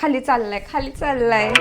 खाली चाललाय, खाली चाललाय.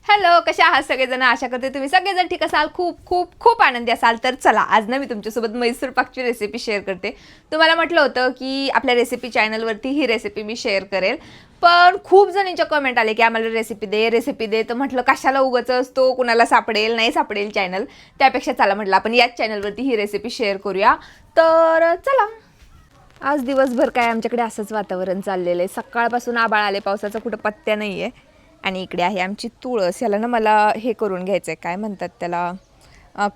हॅलो, कशा आहात सगळेजण? आशा करते तुम्ही सगळेजण ठीक असाल, खूप खूप खूप आनंदी असाल. तर चला, आज ना मी तुमच्यासोबत मैसूर पाकची रेसिपी शेअर करते. तुम्हाला म्हटलं होतं की आपल्या रेसिपी चॅनलवरती ही रेसिपी मी शेअर करेल, पण खूप जणांच्या कमेंट आले की आम्हाला रेसिपी दे. तर म्हटलं कशाला उगाच तो कुणाला सापडेल नाही सापडेल चॅनल, त्यापेक्षा चला म्हटलं आपण याच चॅनलवरती ही रेसिपी शेअर करूया. तर चला, आज दिवसभर काय आमच्याकडे असंच वातावरण चाललेलं आहे. सकाळपासून आभाळ आले, पावसाचा कुठं पत्त्या नाही आहे. आणि इकडे आहे आमची तुळस. याला ना मला हे करून घ्यायचं आहे, काय म्हणतात त्याला,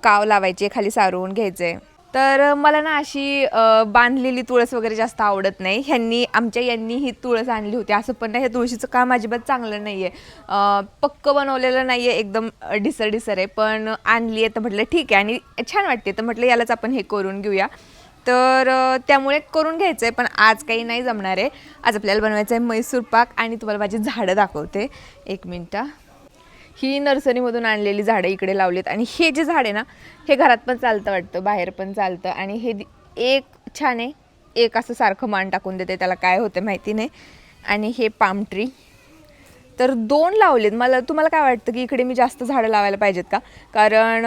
काव लावायचे, खाली सारवून घ्यायचं आहे. तर मला ना अशी बांधलेली तुळस वगैरे जास्त आवडत नाही. यांनी ही तुळस आणली होती. असं पण नाही, ह्या तुळशीचं काम अजिबात चांगलं नाही आहे, पक्क बनवलेलं नाही आहे, एकदम डिसर आहे. पण आणली आहे तर म्हटलं ठीक आहे आणि छान वाटते, तर म्हटलं यालाच आपण हे करून घेऊया. तर त्यामुळे करून घ्यायचं आहे. पण आज काही नाही जमणार आहे. आज आपल्याला बनवायचं आहे मैसूर पाक. आणि तुम्हाला माझी झाडं दाखवते, एक मिनटं. ही नर्सरीमधून आणलेली झाडं इकडे लावलीत. आणि हे जे झाड आहे ना, हे घरात पण चालतं वाटतं, बाहेर पण चालतं. आणि हे एक छान आहे, एक असं सारखं मान टाकून देते, त्याला काय होतं माहिती नाही. आणि हे पाम ट्री तर 2 लावलेत. तुम्हाला काय वाटतं की इकडे मी जास्त झाडं लावायला पाहिजेत का? कारण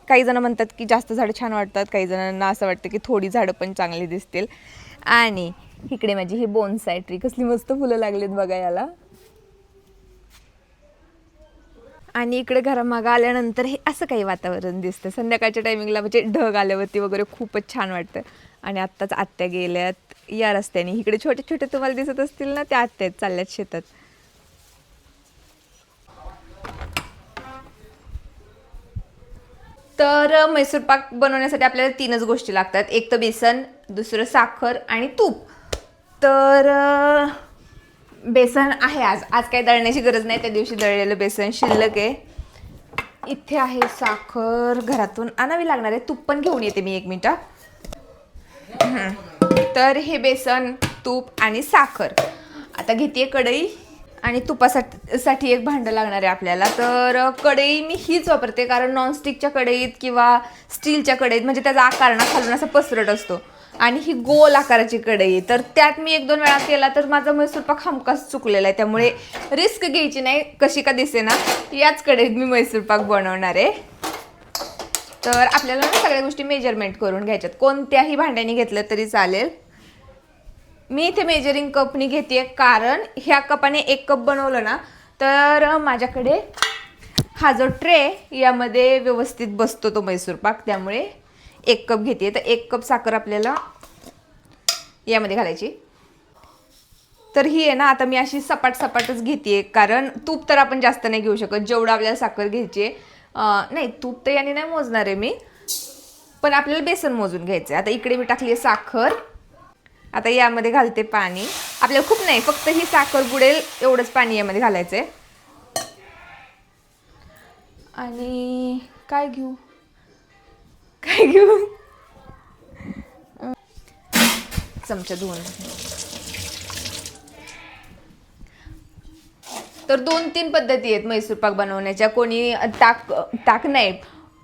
काही जण म्हणतात की जास्त झाडं छान वाटतात, काही जणांना असं वाटतं की थोडी झाडं पण चांगली दिसतील. आणि इकडे माझी ही बोनसाय ट्री, कसली मस्त फुलं लागलीत बघा याला. आणि इकडे घरामागं आल्यानंतर हे असं काही वातावरण दिसतं संध्याकाळच्या टायमिंगला, म्हणजे ढग आल्यावरती वगैरे खूपच छान वाटतं. आणि आत्ताच आत्या गेल्यात या रस्त्याने. इकडे छोटे छोटे तुम्हाला दिसत असतील ना, त्या आत्या चालल्यात शेतात. तर मैसूर पाक बनवण्यासाठी आपल्याला 3च गोष्टी लागतात, एक तर बेसन, दुसरं साखर आणि तूप. तर बेसन आहे, आज काही दळण्याची गरज नाही, त्या दिवशी दळलेलं बेसन शिल्लक आहे. इथे आहे साखर, घरातून आणावी लागणार आहे. तूप पण घेऊन येते मी, 1 मिनिट. तर हे बेसन, तूप आणि साखर. आता घेते कढई. आणि तुपासाठी एक भांडं लागणार आहे आपल्याला. तर कढई मी हीच वापरते, कारण नॉनस्टिकच्या कढईत किंवा स्टीलच्या कढईत म्हणजे त्याचा आकार ना खालून असा पसरट असतो. आणि ही गोल आकाराची कढई, तर त्यात मी 1-2 वेळा केला तर माझा मैसूर पाक हमखास चुकलेला आहे. त्यामुळे रिस्क घ्यायची नाही, कशी का दिसे ना, याच कढईत मी मैसूर पाक बनवणार आहे. तर आपल्याला ना सगळ्या गोष्टी मेजरमेंट करून घ्यायच्यात, कोणत्याही भांड्याने घेतलं तरी चालेल. मी इथे मेजरिंग कपनी घेते, कारण ह्या कपाने 1 कप बनवलं ना, तर माझ्याकडे हा जो ट्रे यामध्ये व्यवस्थित बसतो तो मैसूर पाक. त्यामुळे 1 कप घेते. तर 1 कप साखर आपल्याला यामध्ये घालायची. तर ही आहे ना, आता मी अशी सपाटच घेते, कारण तूप तर आपण जास्त नाही घेऊ शकत, जेवढं आपल्याला साखर घ्यायची आहे. नाही, तूप तर याने नाही मोजणार आहे मी, पण आपल्याला बेसन मोजून घ्यायचं आहे. आता इकडे मी टाकली आहे साखर. आता यामध्ये घालते पाणी. आपल्याला खूप नाही, फक्त ही साखर बुडेल एवढंच पाणी यामध्ये घालायचं आहे. आणि काय घेऊ चमचा धुवून. तर 2-3 पद्धती आहेत मैसूर पाक बनवण्याच्या. कोणी ताक नाही,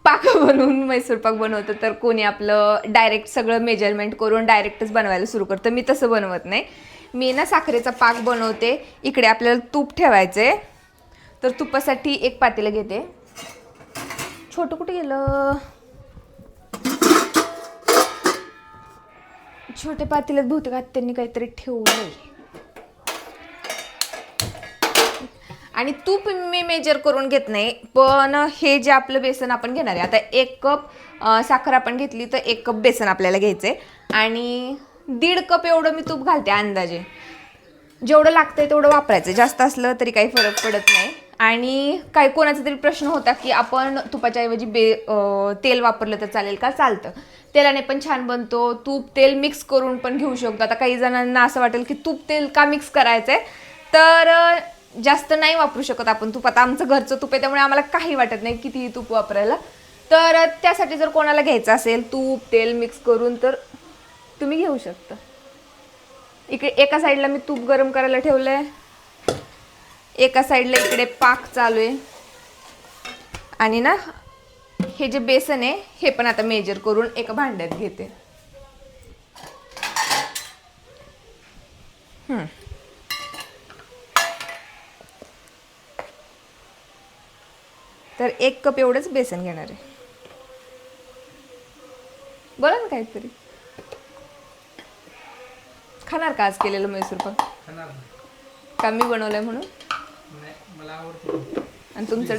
पाक बनवून मैसूर पाक बनवतं, तर कोणी आपलं डायरेक्ट सगळं मेजरमेंट करून डायरेक्टच बनवायला सुरू करतं. मी तसं बनवत नाही, मी ना साखरेचा पाक बनवते. इकडे आपल्याला तूप ठेवायचं आहे. तर तुपासाठी 1 पातेलं घेते. छोटं कुठे गेलं? छोटे पातेल्यात बहुतेक त्यांनी काहीतरी ठेवलंय. आणि तूप मी मेजर करून घेत नाही, पण हे जे आपलं बेसन आपण घेणार आहे, आता 1 कप साखर आपण घेतली तर 1 कप बेसन आपल्याला घ्यायचं आहे. आणि 1.5 कप एवढं मी तूप घालते अंदाजे. जेवढं लागतंय तेवढं वापरायचं, जास्त असलं तरी काही फरक पडत नाही. आणि काही कोणाचा तरी प्रश्न होता की आपण तुपाच्या ऐवजी तेल वापरलं तर चालेल का? चालतं, तेलाने पण छान बनतो. तूप तेल मिक्स करून पण घेऊ शकतो. आता काही जणांना असं वाटेल की तूप तेल का मिक्स करायचं आहे, तर जास्त नाही वापरू शकत आपण तूप. आता आमचं घरचं तूप आहे त्यामुळे आम्हाला काही वाटत नाही कितीही तूप वापरायला. तर त्यासाठी जर कोणाला घ्यायचं असेल तूप तेल मिक्स करून तर तुम्ही घेऊ शकता. इकडे एका साईडला मी तूप गरम करायला ठेवलंय, एका साईडला इकडे पाक चालू आहे. आणि ना हे जे बेसन आहे हे पण आता मेजर करून एका भांड्यात घेते. तर 1 कप एवढंच बेसन घेणार आहे. बोला ना काहीतरी. खाणार का आज केलेलं म्हैसूर पाक? का मी बनवलंय म्हणून? मला आवडतं. आणि तुमचं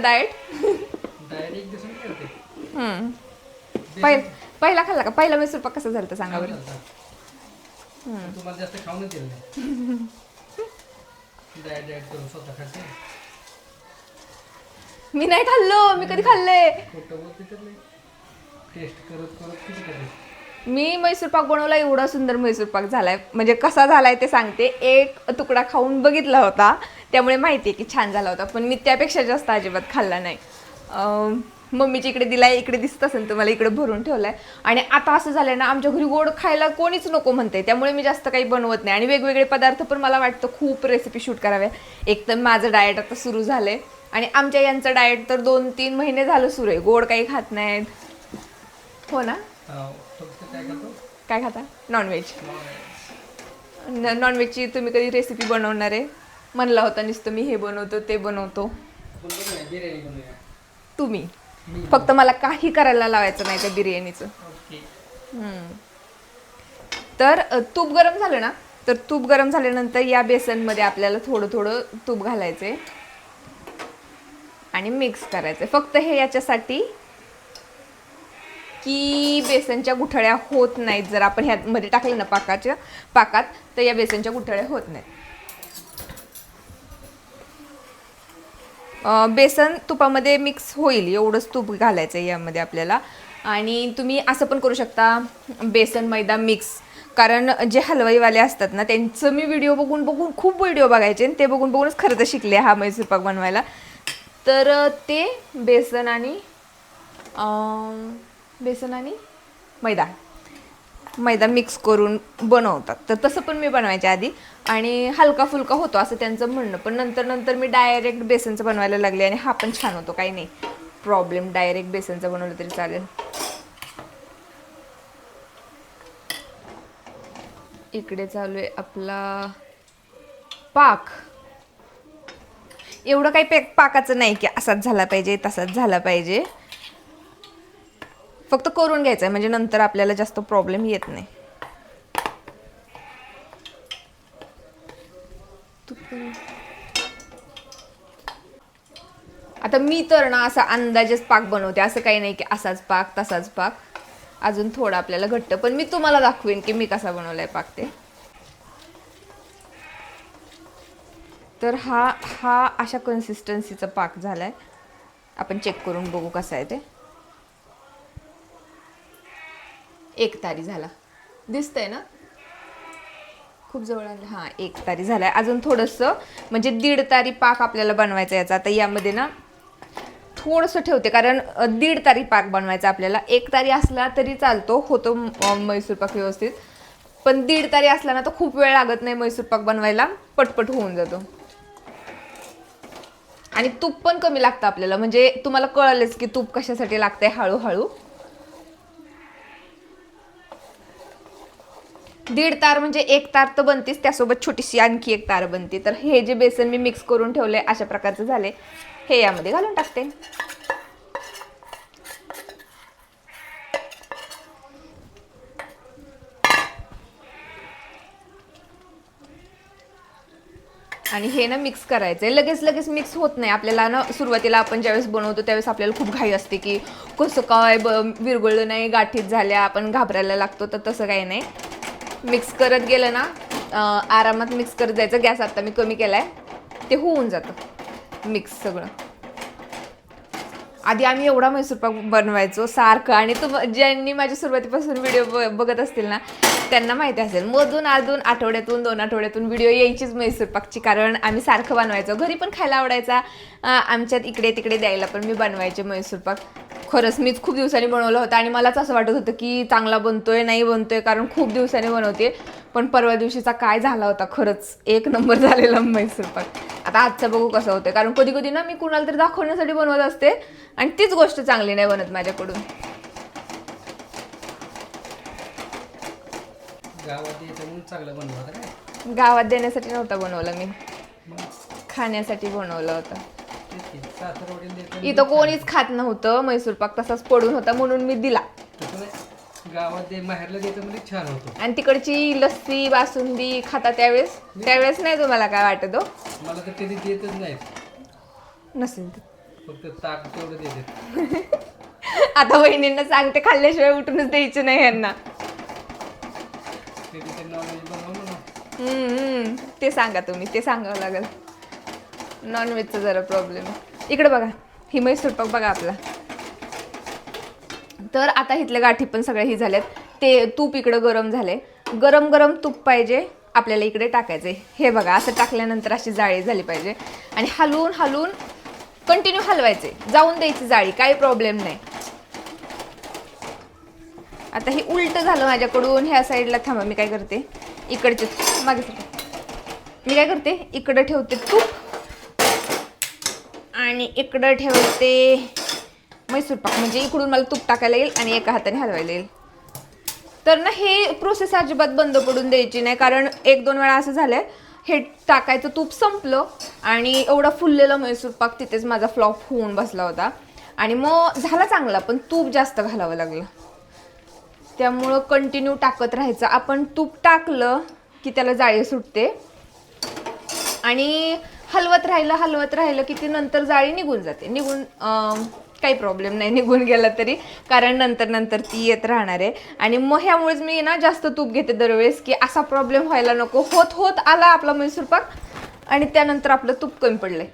डाएट पहिला खाल्ला का? पहिला म्हैसूर पाक कसा झाला सांगा बरं. तुम्हाला जास्त खाऊनच दिलं नाही. डाएट करून स्वतः खाते. मी नाही खाल्लो. मी कधी खाल्ले? टेस्ट करत किती करते. मी म्हैसूर पाक बनवला, एवढा सुंदर म्हैसूर पाक झालाय. म्हणजे कसा झालाय ते सांगते. एक तुकडा खाऊन बघितला होता त्यामुळे माहिती आहे की छान झाला होता, पण मी त्यापेक्षा जास्त अजिबात खाल्ला नाही. मम्मीच्या इकडे दिलाय, इकडे दिसत असेल तुम्हाला, इकडे भरून ठेवलाय. आणि आता असं झालंय ना आमच्या घरी गोड खायला कोणीच नको म्हणते, त्यामुळे मी जास्त काही बनवत नाही. आणि वेगवेगळे पदार्थ पण मला वाटतं खूप रेसिपी शूट कराव्या. एक तर माझं डाएट आता सुरू झालंय आणि आमच्या यांचं डाएट तर 2-3 महिने झालं सुरू आहे. गोड काही खात नाहीत. हो ना? काय खाता? नॉनव्हेज. नॉनव्हेजची तुम्ही कधी रेसिपी बनवणार आहे? म्हणला होता नुसतं मी हे बनवतो ते बनवतो. तुम्ही फक्त मला काही करायला लावायचं नाही त्या बिर्याणीचं. तर तूप गरम झालं ना, तर तूप गरम झाल्यानंतर या बेसनमध्ये आपल्याला थोडं थोडं तूप घालायचंय आणि मिक्स करायचंय. फक्त हे याच्यासाठी की बेसनच्या गुठळ्या होत नाहीत. जर आपण ह्यामध्ये टाकलं ना पाकात तर या बेसनच्या गुठळ्या होत नाहीत. बेसन तुपामध्ये मिक्स होईल एवढंच तूप घालायचं आहे यामध्ये आपल्याला. आणि तुम्ही असं पण करू शकता, बेसन मैदा मिक्स. कारण जे हलवाईवाले असतात ना त्यांचं मी व्हिडिओ बघून खूप व्हिडिओ बघायचे आणि ते बघूनच खरं तर शिकले हा म्हैसूर पाक बनवायला. तर ते बेसन आणि मैदा मिक्स करून बनवतात. तर तसं पण मी बनवायच्या आधी आणि हलका फुलका होतो असं त्यांचं म्हणणं. पण नंतर मी डायरेक्ट बेसनचं बनवायला लागले आणि हा पण छान होतो. काही नाही प्रॉब्लेम, डायरेक्ट बेसनचं बनवलं तरी चालेल. इकडे चालू आहे आपला पाक. एवढं काही पाकाचं नाही की असाच झाला पाहिजे तसाच झाला पाहिजे. फक्त करून घ्यायचं आहे म्हणजे नंतर आपल्याला जास्त प्रॉब्लेम येत नाही. आता मी तर ना असा अंदाजेच पाक बनवते, असं काही नाही की असाच पाक तसाच पाक. अजून थोडा आपल्याला घट्ट, पण मी तुम्हाला दाखवेन की मी कसा बनवलाय पाक ते. तर हा अशा कन्सिस्टन्सीचा पाक झालाय. आपण चेक करून बघू कसा आहे ते. 1 तारी झाला, दिसतंय ना? खूप जवळ आलं. हां, 1 तारी झालाय. अजून थोडंसं म्हणजे 1.5 तारी पाक आपल्याला बनवायचा याचा. आता यामध्ये ना थोडंसं ठेवते कारण 1.5 तारी पाक बनवायचा आपल्याला. 1 तारी असला तरी चालतो, होतो म्हैसूर पाक व्यवस्थित. पण 1.5 तारी असला ना तर खूप वेळ लागत नाही म्हैसूर पाक बनवायला, पटपट होऊन जातो. आणि तूप पण कमी लागतं आपल्याला, म्हणजे तुम्हाला कळलेच की तूप कशासाठी लागतंय. हळूहळू 1.5 तार म्हणजे 1 तार तर बनतीच, त्यासोबत छोटीशी आणखी 1 तार बनते. तर हे जे बेसन मी मिक्स करून ठेवले अशा प्रकारचे झाले, हे यामध्ये घालून टाकते. आणि हे ना मिक्स करायचंय. लगेच मिक्स होत नाही आपल्याला ना. सुरुवातीला आपण ज्यावेळेस बनवतो त्यावेळेस आपल्याला खूप घाई असते की कसं काय विरघळलं नाही, गाठीत झाल्या, आपण घाबरायला लागतो. तर तसं काही नाही, मिक्स करत गेलं ना, आरामात मिक्स करत जायचं. गॅस आता मी कमी केलाय, ते होऊन जातं मिक्स सगळं. आधी आम्ही एवढा म्हैसूर पाक बनवायचो सारखं. आणि ज्यांनी माझ्या सुरुवातीपासून व्हिडिओ बघत असतील ना त्यांना माहिती असेल, मधून अजून आठवड्यातून 2 आठवड्यातून व्हिडिओ यायचीच म्हैसूर पाकची, कारण आम्ही सारखं बनवायचो, घरी पण खायला आवडायचा, आमच्यात इकडे तिकडे द्यायला पण मी बनवायचे म्हैसूर पाक. खरंच मीच खूप दिवसांनी बनवलं होतं आणि मलाच असं वाटत होतं की चांगला बनतोय नाही बनतोय, कारण खूप दिवसांनी बनवते. पण परवा दिवशीचा काय झाला होता, खरंच 1 नंबर झालेला म्हैसूर पाक. आता आजचं बघू कसं होतं, कारण कधी कधी ना मी कुणाला तरी दाखवण्यासाठी बनवत असते आणि तीच गोष्ट चांगली नाही बनत माझ्याकडून. गावात यायचं म्हणून चांगलं बनवलं होतं काय? गावात देण्यासाठी नव्हता बनवला मी, मग खाण्यासाठी बनवलं होतं. तेच की सासरवडील देतात. इथं कोणीच खात नव्हतं म्हैसूर पाक, तसाच पडून होता म्हणून मी दिला. तसं नाही, गावात दे माहेरला द्यायचं म्हणजे छान होतं. आणि तिकडची लस्सी बासुंदी खाता त्यावेळेस नाही तुम्हाला काय वाटत हो? मला तर कधी देतच नाहीत, नसेल फक्त ताक तेवढं देतात. आता वहिनींना सांगते, खाल्ल्याशिवाय उठूनच द्यायचे नाही यांना. कधी ते नॉनव्हेज बनवा म्हणून. ते सांगा तुम्ही, ते सांगावं लागेल. नॉनव्हेजचा जरा प्रॉब्लेम आहे. इकडे बघा, ही म्हैसूर पाक बघा आपला. तर आता इथल्या गाठी पण सगळ्या ही झाल्यात. ते तूप इकडं गरम झाले, गरम गरम तूप पाहिजे आपल्याला इकडे टाकायचे. हे बघा, असं टाकल्यानंतर अशी जाळी झाली पाहिजे आणि हलवून हलवून कंटिन्यू हलवायचे, जाऊन द्यायची जाळी, काही प्रॉब्लेम नाही. आता हे उलट झालं माझ्याकडून, ह्या साईडला थांबा, मी काय करते, इकडचे मागे मी काय करते, इकडं ठेवते तूप आणि इकडं ठेवते म्हैसूर पाक, म्हणजे इकडून मला तूप टाकायला येईल आणि एका हाताने हलवायला येईल. तर ना हे प्रोसेस अजिबात बंद पडून द्यायची नाही, कारण 1-2 वेळा असं झालंय, हे टाकायचं तूप संपलं आणि एवढा फुललेला म्हैसूर पाक तिथेच माझा फ्लॉप होऊन बसला होता आणि मग झाला चांगला, पण तूप जास्त घालावं लागलं. त्यामुळं कंटिन्यू टाकत राहायचं. आपण तूप टाकलं की त्याला जाळी सुटते आणि हलवत राहिलं की ती नंतर जाळी निघून जाते. काही प्रॉब्लेम नाही निघून गेला तरी, कारण नंतर ती येत राहणार आहे. आणि मग ह्यामुळेच मी ना जास्त तूप घेते दरवेळेस, की असा प्रॉब्लेम व्हायला नको. होत आला आपला म्हैसूर पाक आणि त्यानंतर आपलं तूप कमी पडलंय,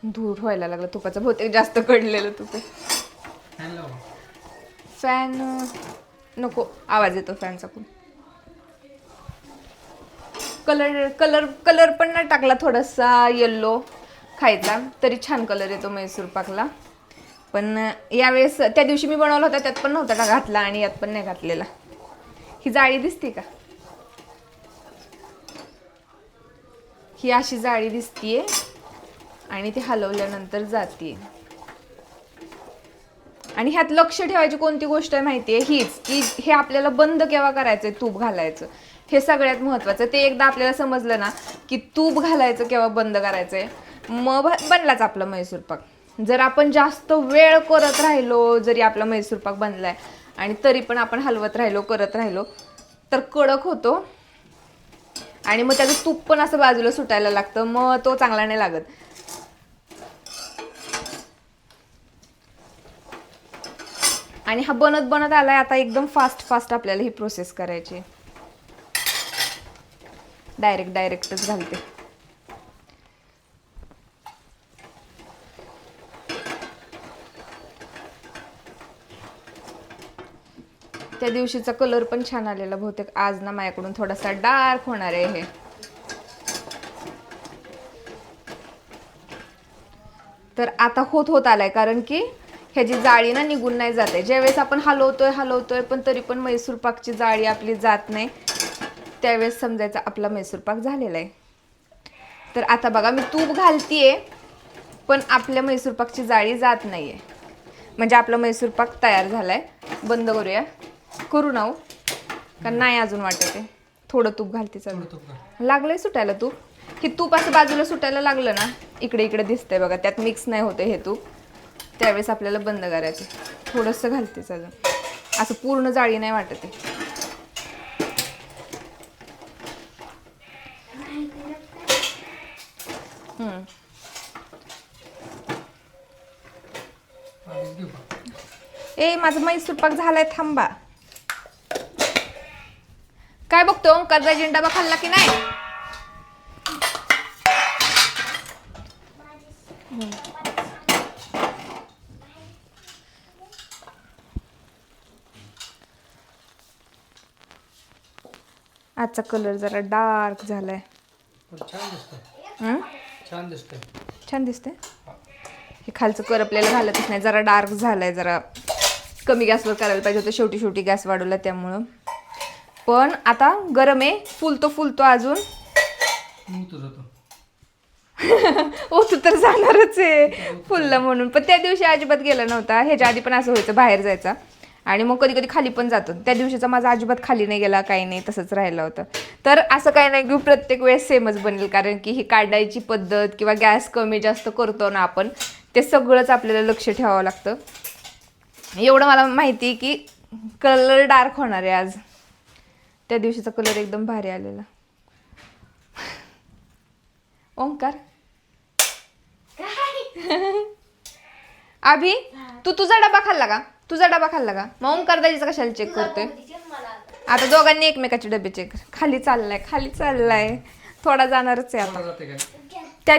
धूर व्हायला लागला तुपाचा, बहुतेक जास्त कडलेलं तूप आहे. फॅन नको, आवाज येतो फॅनचा खूप. कलर पण नाही टाकला, थोडासा येल्लो खायचा तरी छान कलर येतो म्हैसूर पाकला. पण यावेळेस त्या दिवशी मी बनवला होता त्यात पण नव्हता घातला आणि यात पण नाही घातलेला. ही जाळी दिसते का, ही अशी जाळी दिसतीये आणि ती हलवल्यानंतर जाते. आणि ह्यात लक्ष ठेवायची कोणती गोष्ट आहे माहितीये, हीच की हे आपल्याला बंद केव्हा करायचंय, तूप घालायचं, हे सगळ्यात महत्वाचं. ते एकदा आपल्याला समजलं ना की तूप घालायचं केव्हा बंद करायचंय, मग बनलाच आपला म्हैसूर पाक. जर आपण जास्त वेळ करत राहिलो, जरी आपला म्हैसूर पाक बनलाय आणि तरी पण आपण हलवत राहिलो करत राहिलो तर कडक होतो आणि मग त्याचं तूप पण असं बाजूला सुटायला लागतं, मग तो चांगला नाही लागत. आणि हा बनत आलाय. आता एकदम फास्ट आपल्याला ही प्रोसेस करायची. डायरेक्टच घालते. त्या दिवशीचा कलर पण छान आलेला, बहुतेक आज ना माझ्याकडून थोडासा डार्क होणार आहे हे. तर आता होत आलाय, कारण की ह्याची जाळी ना निघून नाही जाते. ज्यावेळेस आपण हलवतोय पण तरी पण म्हैसूर पाकची जाळी आपली जात नाही, त्यावेळेस समजायचा आपला म्हैसूर पाक झालेला आहे. तर आता बघा, मी तूप घालतीये पण आपल्या म्हैसूर पाकची जाळी जात नाहीये, म्हणजे आपला म्हैसूर पाक तयार झालाय. बंद करू ना, कारण नाही अजून वाटत आहे. थोडं तूप घालते, चालू लागलंय सुटायला तूप. हे तूप असं बाजूला सुटायला लागलं ना, इकडे दिसतंय बघा, त्यात मिक्स नाही होते हे तूप. त्यावेळेस आपल्याला बंद करायचं. थोडंसं घालतेच अजून, असं पूर्ण जाळी नाही वाटत आहे. माझं म्हैसूर पाक झालाय, थांबा. काय बघतो, ओंकारचा डबा खाल्ला की नाही? आजचा कलर जरा डार्क झालाय. पण छान दिसतंय. हं? छान दिसतंय. छान दिसते. हे खालचं कर आपल्याला घालतच नाही, जरा डार्क झालाय. जरा कमी गॅसवर करायला पाहिजे होतं, शेवटी शेवटी गॅस वाढवला त्यामुळं. पण आता गरम आहे, फुलतो अजून. तुझं तो ओ तू तर जाणारच आहे फुललं म्हणून. पण त्या दिवशी अजिबात गेला नव्हता. ह्याच्या आधी पण असं व्हायचं, बाहेर जायचा आणि मग कधी कधी खाली पण जातो. त्या दिवशीचा माझा अजिबात खाली नाही गेला, काही नाही, तसंच राहिलं होतं. तर असं काही नाही की प्रत्येक वेळेस सेमच बनेल, कारण की ही काढायची पद्धत किंवा गॅस कमी जास्त करतो ना आपण, ते सगळंच आपल्याला लक्ष ठेवावं लागतं. एवढं मला माहिती आहे की कलर डार्क होणार आहे आज. त्या दिवशीचा कलर एकदम भारी आलेला. ओंकार अभि, तू तुझा डबा खाल्ला का? तुझा डबा खाल्ला का? मग ओंकार दाजीचा कशाला चेक करतोय? आता दोघांनी एकमेकाचे डबे चेक. खाली चाललाय थोडा जाणारच आहे आता. जाते काय? त्या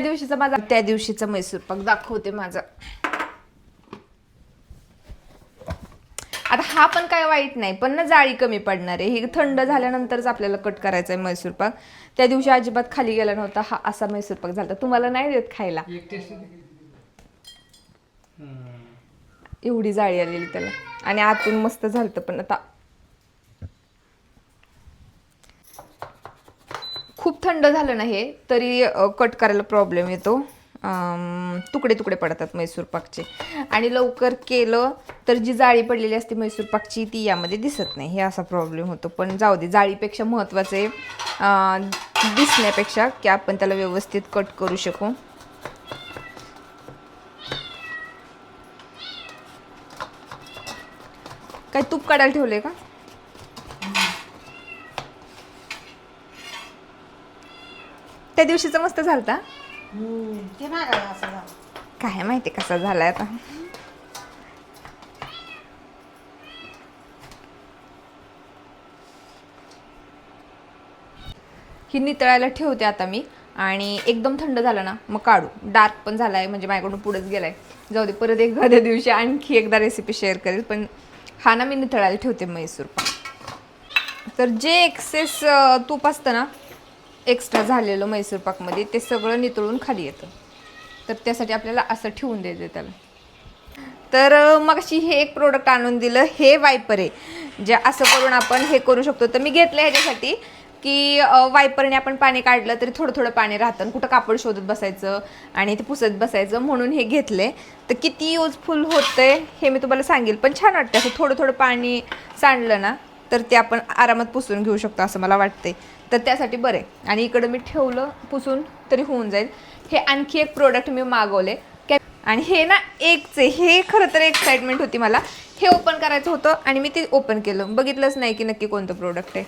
दिवशीचा मैसूर पाक दाखवते माझा. आता हा पण काय वाईट नाही, पण ना जाळी कमी पडणार आहे. हे थंड झाल्यानंतरच आपल्याला कट करायचा आहे मैसूर पाक. त्या दिवशी अजिबात खाली गेला नव्हता. हा असा मैसूर पाक झाला. तुम्हाला नाही देत खायला, एक टेस्ट. एवढी जाळी आलेली त्याला. आणि आतून मस्त झालतं, पण आता खूप थंड झालं ना हे तरी कट करायला प्रॉब्लेम येतो. तुकडे तुकडे पडतात मैसूर पाकचे. आणि लवकर केलं तर जी जाळी पडलेली असते मैसूर पाकची ती यामध्ये दिसत नाही, हे असा प्रॉब्लेम होतो. पण जाऊ दे, जाळीपेक्षा महत्त्वाचं आहे दिसण्यापेक्षा की आपण त्याला व्यवस्थित कट करू शकू. काय तूप काढायला ठेवलंय का? त्या दिवशीचा मस्त झालता. ते मागायला असं झालं. काय माहिती कसा झालाय आता. ही नितळायला ठेवते आता मी. आणि एकदम थंड झालं ना मग काढू. डार्क पण झालाय म्हणजे माझ्याकडून पुढेच गेलाय. जाऊ दे, परत एखाद्या दिवशी आणखी एकदा रेसिपी शेअर करेल. पण हा ना मी नितळायला ठेवते मैसूर पाक. तर जे एक्सेस तूप असतं ना एक्स्ट्रा झालेलं मैसूर पाकमध्ये, ते सगळं नितळून खाली येतं. तर त्यासाठी आपल्याला असं ठेवून द्यायचं त्याला. तर मग अशी हे एक प्रोडक्ट आणून दिलं, हे वायपर आहे जे असं करून आपण हे करू शकतो. तर मी घेतलं ह्याच्यासाठी की वायपरने आपण पाणी काढलं तरी थोडं थोडं पाणी राहतं, कुठं कापड शोधत बसायचं आणि ते पुसत बसायचं, म्हणून हे घेतले. तर किती युजफुल होतंय हे मी तुम्हाला सांगेल. पण छान वाटतं असं थोडं थोडं पाणी सांडलं ना तर ते आपण आरामात पुसून घेऊ शकतो असं मला वाटतंय. तर त्यासाठी बरं आहे. आणि इकडं मी ठेवलं पुसून तरी होऊन जाईल. हे आणखी एक प्रोडक्ट मी मागवले आणि हे ना एकच आहे. हे खरं तर एक्साइटमेंट होती मला, हे ओपन करायचं होतं आणि मी ते ओपन केलं. बघितलंच नाही की नक्की कोणतं प्रोडक्ट आहे,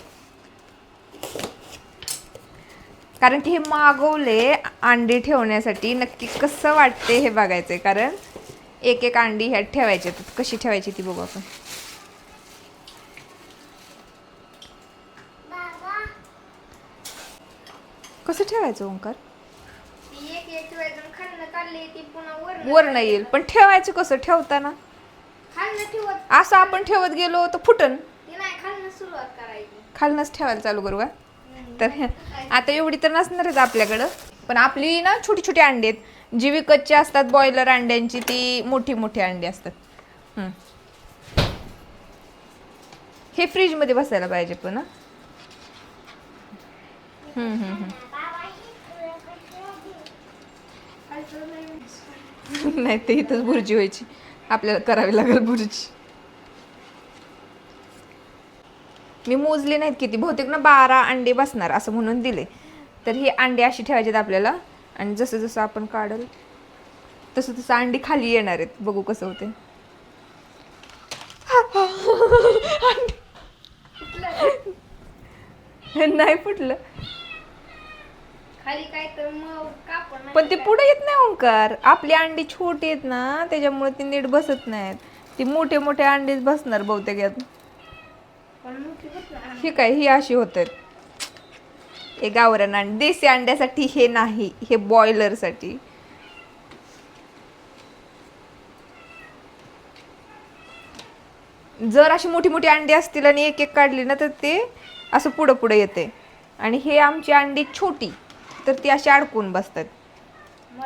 कारण की हे मागवले अंडी ठेवण्यासाठी. नक्की कसं वाटते हे बघायचंय, कारण एक एक अंडी ह्यात ठेवायची. कशी ठेवायची ती बघू आपण. कसं ठेवायचं ओंकार? वर नाही येईल, पण ठेवायचं कसं? ठेवताना असं आपण ठेवत गेलो तर फुटन. खालनच ठेवायला चालू करू का? तर आता एवढी तर नसणारच आपल्याकडं. पण आपली ना छोटी छोटी अंडी आहेत जी विकतची असतात बॉयलर अंड्यांची, ती मोठी मोठी अंडी असतात. हे फ्रीजमध्ये बसायला पाहिजे पण. नाही ते इथंच बुर्जी व्हायची, आपल्याला करावी लागेल बुर्जी. मी मोजले नाहीत किती, बहुतेक ना 12 अंडे बसणार असं म्हणून दिले. तर ही अंडी अशी ठेवायची आपल्याला आणि जसं जसं आपण काढल तसं तसं अंडी खाली येणार आहेत. बघू कसं होते. नाही फुटलं खाली काय तर मग कापड पण ते पुढे येत नाही ओंकार. आपली अंडी छोटी आहेत ना त्याच्यामुळे ती नीट बसत नाहीत. ती मोठे मोठे अंडीच बसणार बहुतेक यात. ही काय ही अशी होत आहेत. हे गावरान अंडी देशी अंड्यासाठी हे नाही, हे बॉयलर साठी. जर अशी मोठी मोठी अंडी असतील आणि एक एक काढली ना तर ते असं पुढं पुढे येते. आणि हे आमची अंडी छोटी, तर ती अशी अडकून बसतात,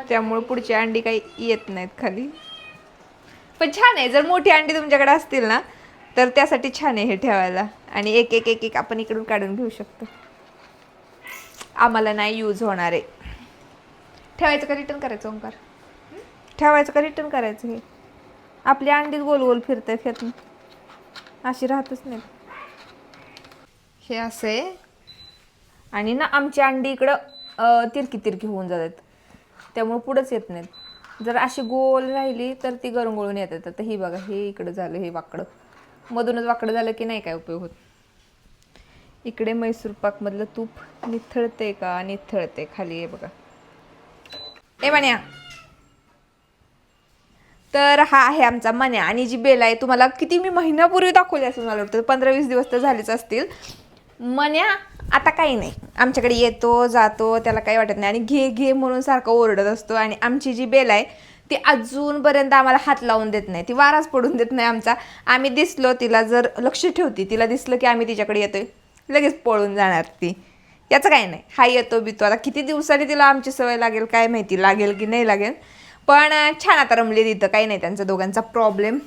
त्यामुळे पुढची अंडी काही येत नाहीत खाली. पण छान आहे, जर मोठी अंडी तुमच्याकडे असतील ना तर त्यासाठी छान आहे हे ठेवायला. आणि एक एक एक एक आपण इकडून काढून घेऊ शकतो. आम्हाला नाही यूज होणार आहे. ठेवायचं का रिटर्न करायचं ओंकार? ठेवायचं का रिटर्न करायचं? हे आपली अंडीच गोल गोल फिरते ह्यातून, अशी राहतच नाही. हे असं आहे. आणि ना आमची अंडी इकडं तिरकी तिरकी होऊन जातात, त्यामुळे पुढंच येत नाहीत. जर अशी गोल राहिली तर ती गरंगळून येतात. आता ही बघा, हे इकडं झालं, हे वाकडं मधूनच वाकडं झालं की नाही काय उपयोग होत. इकडे म्हैसूर पाकमधलं तूप निथळते का? निथळते खाली, हे बघा. ए मन्या, तर हा आहे आमचा मन्या. आणि जी बेल आहे तुम्हाला किती मी महिन्यापूर्वी दाखवली असं मला वाटतं, 15-20 दिवस तर झालेच असतील. मन्या आता काही नाही, आमच्याकडे येतो जातो, त्याला काही वाटत नाही. आणि घे घे म्हणून सारखं ओरडत असतो. आणि आमची जी बेल आहे ती अजूनपर्यंत आम्हाला हात लावून देत नाही, ती वाराच पडून देत नाही आमचा. आम्ही दिसलो तिला, जर लक्ष ठेवती, तिला दिसलं की आम्ही तिच्याकडे येतोय, लगेच पळून जाणार ती. याचं काही नाही, हा येतो बितो. आता किती दिवसांनी तिला आमची सवय लागेल काय माहिती, लागेल की नाही लागेल. पण छान आता रमले तिथं, काही नाही त्यांचा दोघांचा प्रॉब्लेम.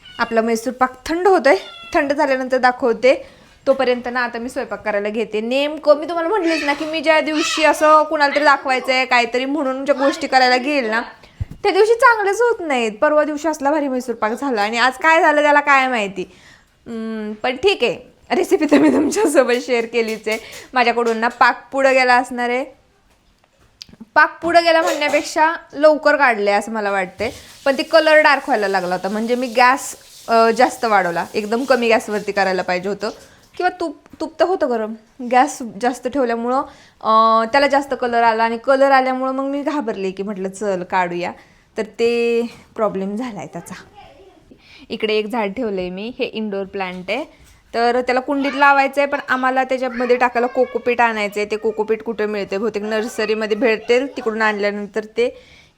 आपला म्हैसूर पाक थंड होतोय, थंड झाल्यानंतर दाखवते. तोपर्यंत ना आता मी स्वयंपाक करायला घेते. नेमकं मी तुम्हाला म्हटलेच ना की मी ज्या दिवशी असं कुणाला तरी दाखवायचं आहे काहीतरी म्हणून ज्या गोष्टी करायला घेईल ना, त्या दिवशी चांगलेच होत नाहीत. परवा दिवशी असला भारी म्हैसूर पाक झाला आणि आज काय झालं त्याला काय माहिती. पण ठीक आहे, रेसिपी तर मी तुमच्यासोबत शेअर केलीच आहे. माझ्याकडून ना पाक पुढं गेला असणार आहे. पाक पुढं गेला म्हणण्यापेक्षा लवकर काढले असं मला वाटते. पण ती कलर डार्क व्हायला लागला होता, म्हणजे मी गॅस जास्त वाढवला, एकदम कमी गॅसवरती करायला पाहिजे होतं. किंवा तूप तर होतं गरम, गॅस जास्त ठेवल्यामुळं त्याला जास्त कलर आला. आणि कलर आल्यामुळं मग मी घाबरले की म्हटलं चल काढूया, तर ते प्रॉब्लेम झाला आहे त्याचा. इकडे एक झाड ठेवलं आहे मी, हे इंडोर प्लांट आहे. तर त्याला कुंडीत लावायचं आहे, पण आम्हाला त्याच्यामध्ये टाकायला कोकोपीट आणायचं आहे. ते कोकोपीट कुठं मिळते, बहुतेक नर्सरीमध्ये भेटते, तिकडून आणल्यानंतर ते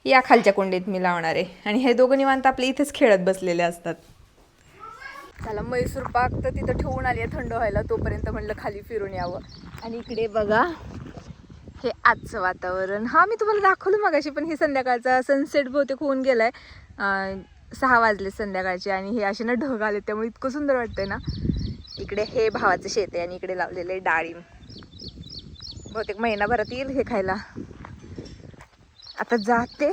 या खालच्या कुंडीत मी लावणार आहे. आणि हे दोघं निवांत आपले इथेच खेळत बसलेले असतात. त्याला म्हैसूर पाक तर तिथं ठेवून आली आहे थंड व्हायला, तोपर्यंत म्हणलं खाली फिरून यावं. आणि इकडे बघा हे आजचं वातावरण. हा मी तुम्हाला दाखवलं मगाशी, पण हे संध्याकाळचा सनसेट बहुतेक होऊन गेलाय. 6 वाजले संध्याकाळचे आणि हे असे ना ढग आले, त्यामुळे इतकं सुंदर वाटतंय ना. इकडे हे भावाचं शेत आहे आणि इकडे लावलेलं आहे डाळिंब. बहुतेक महिनाभरात येईल हे खायला. आता जाते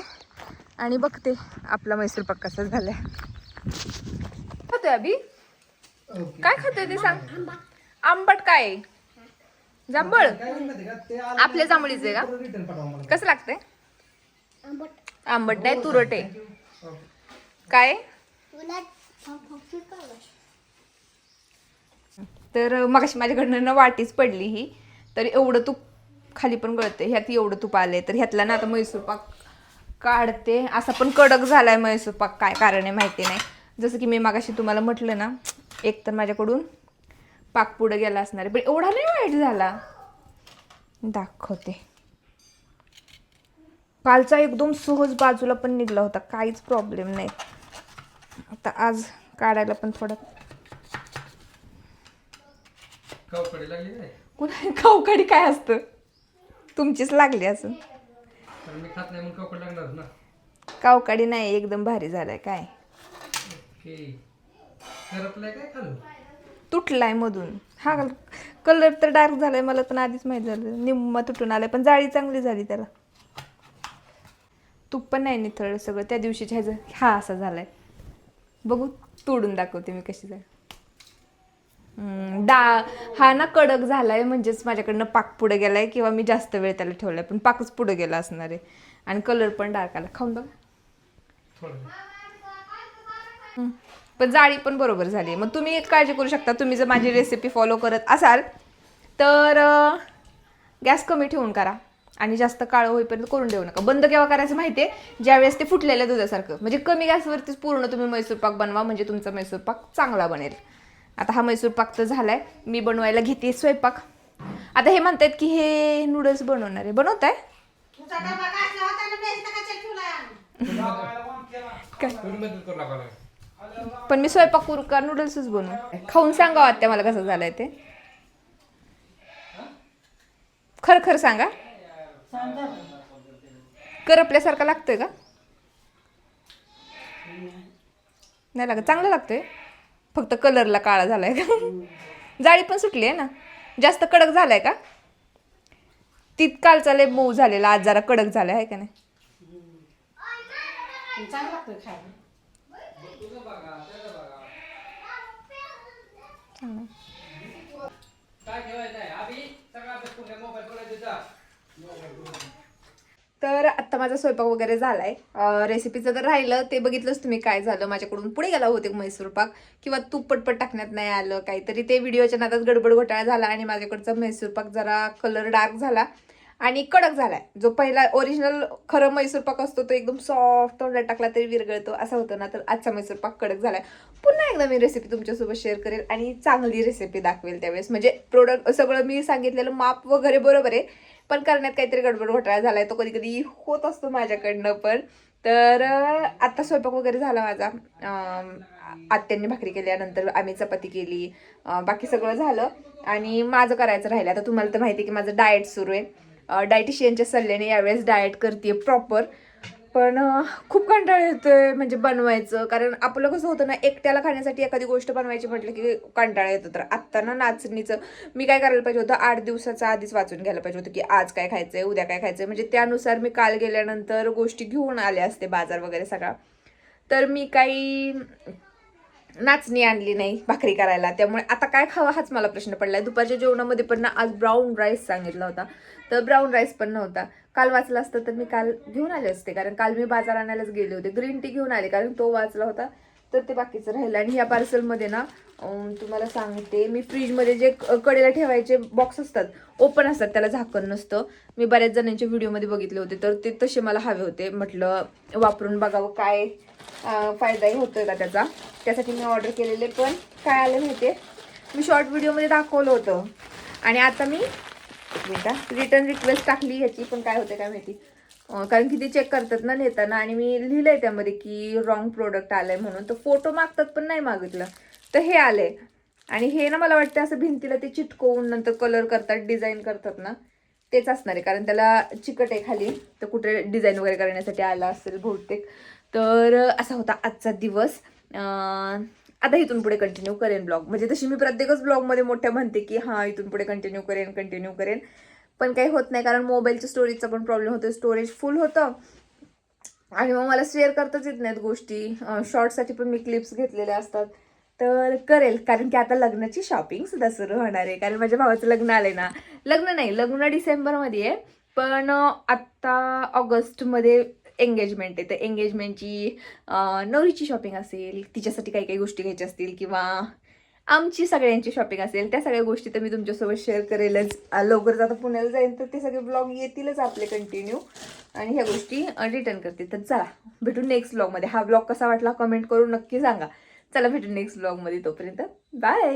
आणि बघते आपला म्हैसूर पाक कसा झालाय. खातोय अभि? काय खातोय ते सांग. आंबट काय? जांभळ? आपल्या जांभळीचे का? कसं लागतंय? आंबट नाही, तुरट आहे. काय? तर मगाशी माझ्याकडनं ना वाटीच पडली ही, तर एवढं तूप खाली पण गळते. ह्यात एवढं तूप आले, तर ह्यातला ना आता म्हैसूर पाक काढते. असा पण कडक झालाय म्हैसूर पाक, काय कारण आहे माहिती नाही. जसं की मी मगाशी तुम्हाला म्हटलं ना, एक तर माझ्याकडून पाक पुढं गेला असणार आहे, पण एवढा नाही वाईट झाला. दाखवते. कालचा एकदम सहज बाजूला पण निघला होता, काहीच प्रॉब्लेम नाही. आता आज काढायला पण थोडं खाऊकडी काय असतं, तुमचीच लागली असं. कावकाडी नाही, एकदम भारी झालाय. काय तुटलाय मधून, हा कलर तर डार्क झालाय, मला पण आधीच माहित झालं. निम्मा तुटून आलाय, पण जाळी चांगली झाली त्याला. तूप पण नाही निथळलं सगळं त्या दिवशीच्या ह्याचं. हा असा झालाय, बघू तोडून दाखवते मी कशी झाली. हा ना कडक झालाय, म्हणजेच माझ्याकडनं पाक पुढे गेलाय किंवा मी जास्त वेळ त्याला ठेवलाय, पण पाकच पुढे गेला असणार आहे. आणि कलर पण डार्क आला. खाऊन बघ. पण जाळी पण बरोबर झाली. मग तुम्ही एक काळजी करू शकता, तुम्ही जर माझी रेसिपी फॉलो करत असाल तर गॅस कमी ठेवून करा आणि जास्त काळं होईपर्यंत करून देऊ नका. बंद केव्हा करायचं माहिती आहे? ज्यावेळेस ते फुटलेल्या दुधासारखं, म्हणजे कमी गॅसवरतीच पूर्ण तुम्ही म्हैसूर पाक बनवा, म्हणजे तुमचा म्हैसूर पाक चांगला बनेल. आता हा म्हैसूर पाक तर झालाय, मी बनवायला घेते स्वयंपाक. आता हे म्हणतात की हे नूडल्स बनवणार आहे, बनवताय? पण मी स्वयंपाक करू का नूडल्सच बनवू? खाऊन सांगा आत्या मला कसं झालंय ते. खरं खरं सांगा, सांगा करपल्यासारखा लागतोय का? नाही लागत, चांगलं लागतोय. फक्त कलरला काळा झालाय का? जाळी पण सुटली आहे ना. जास्त कडक झालाय का? कालचा लय मऊ झालेला, आज जरा कडक झालाय आहे का नाही? चांगलं लागतं खायला. काय ठेवायचं आहे आधी सगळा अभ्यास करून मोबाईल बोलायचा. तर आत्ता माझा स्वयंपाक वगैरे झालाय. रेसिपीचं तर राहिलं ते बघितलंच तुम्ही काय झालं. माझ्याकडून पुढे गेला होते म्हैसूर पाक, किंवा तूप पटपट टाकण्यात नाही आलं काहीतरी, ते व्हिडिओच्या नादात गडबड घोटाळा झाला आणि माझ्याकडचा म्हैसूर पाक जरा कलर डार्क झाला आणि कडक झालाय. जो पहिला ओरिजिनल खरं म्हैसूर पाक असतो तो एकदम सॉफ्ट, तोंडात टाकला तरी विरगळतो असं होतं ना. तर आजचा म्हैसूर पाक कडक झालाय. पुन्हा एकदा मी रेसिपी तुमच्यासोबत शेअर करेल आणि चांगली रेसिपी दाखवेल त्यावेळेस. म्हणजे प्रोडक्ट सगळं मी सांगितलेलं माप वगैरे बरोबर आहे, पण करण्यात काहीतरी गडबड घोटाळा झालाय. तो कधी कधी होत असतो माझ्याकडनं पण. तर आता स्वयंपाक वगैरे झाला माझा. आत्यांनी भाकरी केल्यानंतर आम्ही चपाती केली, बाकी सगळं झालं आणि माझं करायचं राहिलं. आता तुम्हाला तर माहिती आहे की माझं डाएट सुरू आहे. डायटिशियनच्या सल्ल्याने यावेळेस डाएट करते प्रॉपर. पण खूप कंटाळा येतोय म्हणजे बनवायचं, कारण आपलं कसं होतं ना, एकट्याला खाण्यासाठी एखादी गोष्ट बनवायची म्हटलं की कंटाळा येतो. तर आत्ता ना नाचणीचं मी काय करायला पाहिजे होतं, 8 दिवसाचा आधीच वाचून घ्यायला पाहिजे होतं की आज काय खायचंय, उद्या काय खायचंय. म्हणजे त्यानुसार मी काल गेल्यानंतर गोष्टी घेऊन आले असते, बाजार वगैरे सगळा. तर मी काही नाचणी आणली नाही भाकरी करायला. त्यामुळे आता काय खावं हाच मला प्रश्न पडलाय. दुपारच्या जेवणामध्ये पण ना आज ब्राऊन राईस सांगितला होता, तर ब्राऊन राईस पण नव्हता. काल वाचला असतं तर मी काल घेऊन आले असते, कारण काल मी बाजार आणायलाच गेले होते. ग्रीन टी घेऊन आले कारण तो वाचला होता, तर ते बाकीचं राहिलं. आणि ह्या पार्सलमध्ये ना तुम्हाला सांगते मी, फ्रीजमध्ये जे कडेला ठेवायचे बॉक्स असतात ओपन असतात, त्याला झाकण नसतं. मी बऱ्याच जणांच्या व्हिडिओमध्ये बघितले होते, तर ते तसे मला हवे होते. म्हटलं वापरून बघावं काय फायदाही होतोय का त्याचा. त्यासाठी मी ऑर्डर केलेले. पण काय आलं माहिती आहे, मी शॉर्ट व्हिडिओमध्ये दाखवलं होतं आणि आता मी एक मिनिट रिटर्न रिक्वेस्ट टाकली ह्याची, पण काय होते काय माहिती. कारण की ते चेक करतात ना नेताना, आणि मी लिहिलंय त्यामध्ये की रॉंग प्रोडक्ट आलंय म्हणून. तर फोटो मागतात पण नाही मागितलं, तर हे आले. आणि हे ना मला वाटतं असं भिंतीला ते चिटकवून नंतर कलर करतात, डिझाईन करतात ना, तेच असणार आहे. कारण त्याला चिकट आहे खाली, तर कुठे डिझाईन वगैरे करण्यासाठी आला असेल बहुतेक. तर असा होता आजचा दिवस. आता इथून पुढे कंटिन्यू करेन ब्लॉग. म्हणजे तशी मी प्रत्येकच ब्लॉगमध्ये मोठ्या म्हणते की हां इथून पुढे कंटिन्यू करेन, पण काही होत नाही. कारण मोबाईलच्या स्टोरेजचा पण प्रॉब्लेम होतो, स्टोरेज फुल होतं आणि मग मला शेअर करताच येत नाहीत गोष्टी. शॉर्टसाठी पण मी क्लिप्स घेतलेल्या असतात. तर करेल, कारण की आता लग्नाची शॉपिंग सुद्धा सुरू होणार आहे. कारण माझ्या भावाचं लग्न आलंय ना. लग्न डिसेंबरमध्ये आहे, पण आत्ता ऑगस्टमध्ये एंगेजमेंट आहे. तर एंगेजमेंटची नवरीची शॉपिंग असेल, तिच्यासाठी काही काही गोष्टी घ्यायच्या असतील, किंवा आमची सगळ्यांची शॉपिंग असेल, त्या सगळ्या गोष्टी तर मी तुमच्यासोबत शेअर करेलच. लवकरच आता पुण्याला जाईल तर ते सगळे ब्लॉग येतीलच आपले कंटिन्यू, आणि ह्या गोष्टी रिटर्न करते. तर चला भेटू नेक्स्ट ब्लॉगमध्ये. हा ब्लॉग कसा वाटला कमेंट करून नक्की सांगा. चला भेटू नेक्स्ट ब्लॉगमध्ये. तोपर्यंत बाय.